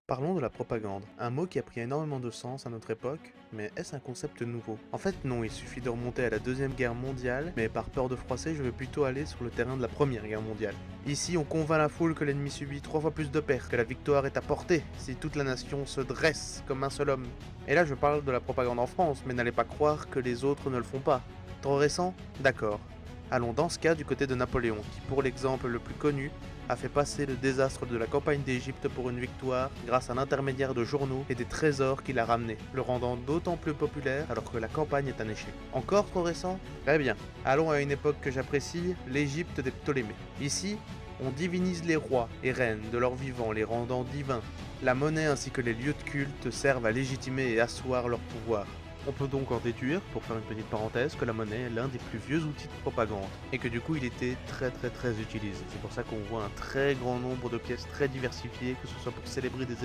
Parlons de la propagande, un mot qui a pris énormément de sens à notre époque, mais est-ce un concept nouveau? En fait non, il suffit de remonter à la Deuxième Guerre mondiale, mais par peur de froisser, je vais plutôt aller sur le terrain de la Première Guerre mondiale. Ici, on convainc la foule que l'ennemi subit 3 fois plus de pertes, que la victoire est à portée, si toute la nation se dresse comme un seul homme. Et là je parle de la propagande en France, mais n'allez pas croire que les autres ne le font pas. Trop récent? D'accord. Allons dans ce cas du côté de Napoléon, qui pour l'exemple le plus connu, a fait passer le désastre de la campagne d'Égypte pour une victoire grâce à l'intermédiaire de journaux et des trésors qu'il a ramenés, le rendant d'autant plus populaire alors que la campagne est un échec. Encore trop récent? Très bien. Allons à une époque que j'apprécie, l'Égypte des Ptolémées. Ici, on divinise les rois et reines de leur vivant, les rendant divins. La monnaie ainsi que les lieux de culte servent à légitimer et asseoir leur pouvoir. On peut donc en déduire, pour faire une petite parenthèse, que la monnaie est l'un des plus vieux outils de propagande, et que du coup il était très utilisé. C'est pour ça qu'on voit un très grand nombre de pièces très diversifiées, que ce soit pour célébrer des événements